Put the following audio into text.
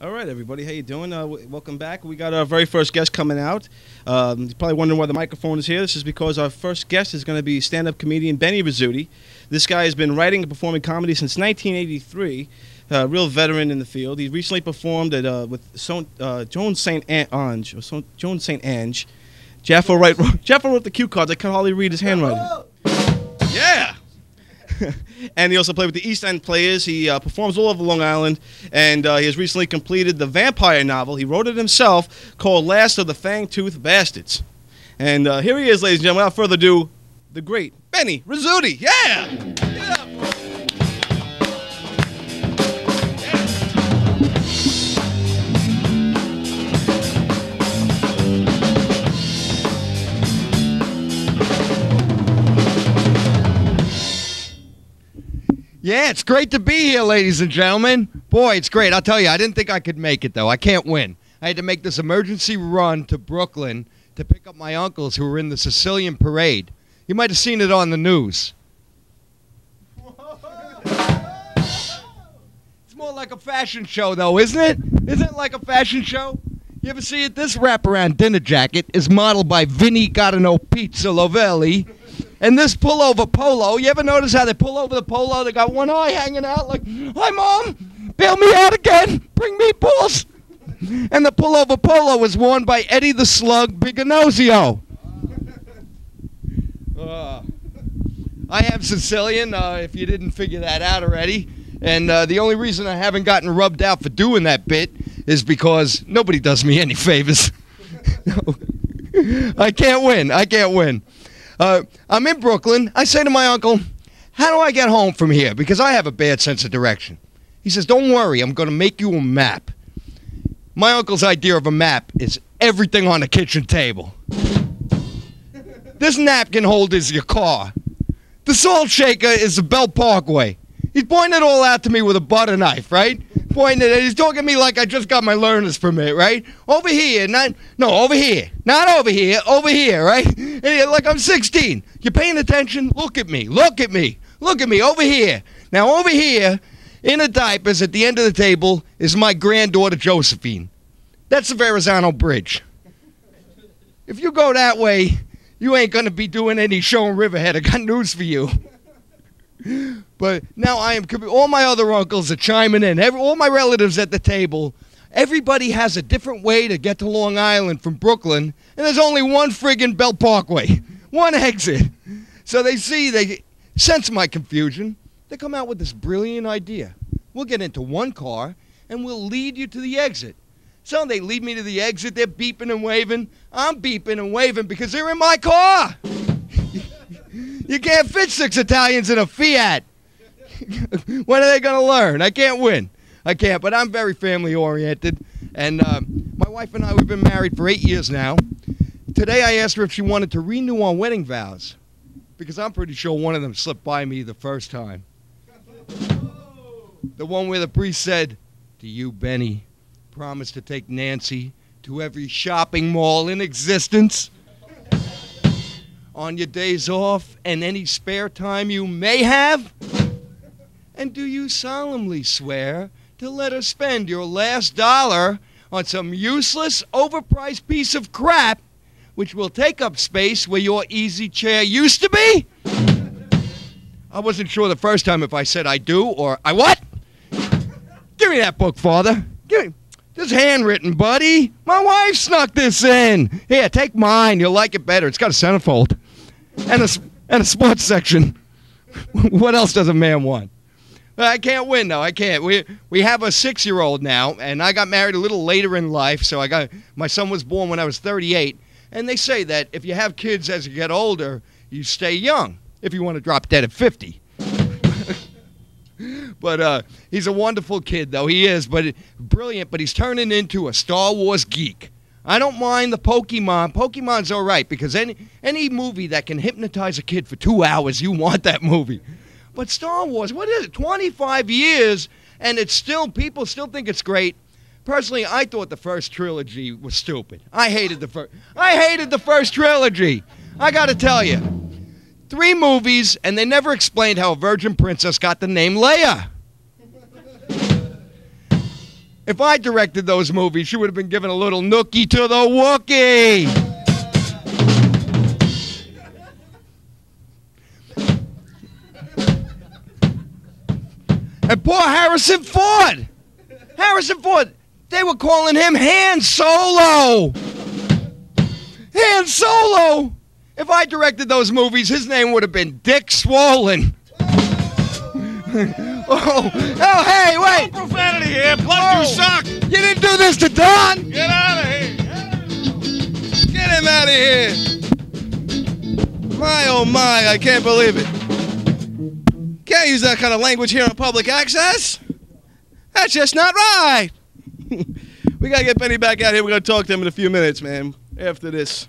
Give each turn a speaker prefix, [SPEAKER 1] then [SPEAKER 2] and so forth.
[SPEAKER 1] All right, everybody. How you doing? Welcome back. We got our very first guest coming out. You're probably wondering why the microphone is here. This is because our first guest is going to be st-up comedian Benny Rizzuti. This guy has been writing and performing comedy since 1983. Real veteran in the field. He recently performed at with Joan St. Ange. Joan St. Ange. Jaffa wrote the cue cards. I can hardly read his handwriting. Yeah. And he also played with the East End Players. He performs all over Long Island, and he has recently completed the vampire novel. He wrote it himself, called Last of the Fang-Toothed Bastards. And here he is, ladies and gentlemen. Without further ado, the great Benny Rizzuti. Yeah! Yeah!
[SPEAKER 2] Yeah, it's great to be here, ladies and gentlemen. Boy, it's great. I'll tell you, I didn't think I could make it, though. I can't win. I had to make this emergency run to Brooklyn to pick up my uncles who were in the Sicilian parade. You might have seen it on the news. It's more like a fashion show, though, isn't it? Isn't it like a fashion show? You ever see it? This wraparound dinner jacket is modeled by Vinnie Godino Pizza Lovelli. And this pullover polo, you ever notice how they pull over the polo? They got one eye hanging out like, "Hi, Mom, bail me out again, bring meatballs." And the pullover polo was worn by Eddie the Slug Biganozio. I am Sicilian, if you didn't figure that out already. And the only reason I haven't gotten rubbed out for doing that bit is because nobody does me any favors. No. I can't win. I can't win. I'm in Brooklyn. I say to my uncle, "How do I get home from here? Because I have a bad sense of direction." He says, "Don't worry, I'm going to make you a map." My uncle's idea of a map is everything on the kitchen table. This napkin holder is your car. The salt shaker is the Belt Parkway. He's pointing it all out to me with a butter knife, right? Pointing it, he's talking to me like I just got my learner's permit, right? Over here, over here. Not over here, right? And like I'm 16. You paying attention? Look at me, look at me, look at me, over here. Now over here, in the diapers at the end of the table, is my granddaughter Josephine. That's the Verrazano Bridge. If you go that way, you ain't gonna be doing any show in Riverhead. I got news for you. But now all my other uncles are chiming in. All my relatives at the table. Everybody has a different way to get to Long Island from Brooklyn, and there's only one friggin' Belt Parkway, one exit. So they sense my confusion. They come out with this brilliant idea. We'll get into one car, and we'll lead you to the exit. So they lead me to the exit. They're beeping and waving. I'm beeping and waving because they're in my car. You can't fit 6 Italians in a Fiat. When are they going to learn? I can't win. I can't, but I'm very family-oriented. And my wife and I, we've been married for 8 years now. Today I asked her if she wanted to renew our wedding vows, because I'm pretty sure one of them slipped by me the first time. The one where the priest said, "Do you, Benny, promise to take Nancy to every shopping mall in existence? On your days off and any spare time you may have? And do you solemnly swear to let her spend your last dollar on some useless, overpriced piece of crap which will take up space where your easy chair used to be?" I wasn't sure the first time if I said I do or I what? Give me that book, Father. Give me. This is handwritten, buddy. My wife snuck this in. Here, take mine. You'll like it better. It's got a centerfold and a sports section. What else does a man want? I can't win, though. I can't. We have a 6-year-old now, and I got married a little later in life, so my son was born when I was 38. And they say that if you have kids as you get older, you stay young if you want to drop dead at 50. But he's a wonderful kid, though. He is, but brilliant. But he's turning into a Star Wars geek. I don't mind the Pokemon. Pokemon's all right, because any movie that can hypnotize a kid for 2 hours, you want that movie. But Star Wars, what is it? 25 years, and people still think it's great. Personally, I thought the first trilogy was stupid. I hated the first trilogy. I got to tell you. 3 movies, and they never explained how a virgin princess got the name Leia. If I directed those movies, she would have been given a little nookie to the Wookiee. And poor Harrison Ford. Harrison Ford, they were calling him Han Solo. Han Solo. If I directed those movies, his name would have been Dick Swollen. Oh, hey, wait.
[SPEAKER 3] No profanity here, plus you suck.
[SPEAKER 2] You didn't do this to Don.
[SPEAKER 3] Get out of here.
[SPEAKER 1] Get him out of here. My, oh my, I can't believe it. Can't use that kind of language here on public access. That's just not right. We got to get Benny back out here. We're going to talk to him in a few minutes, man, after this.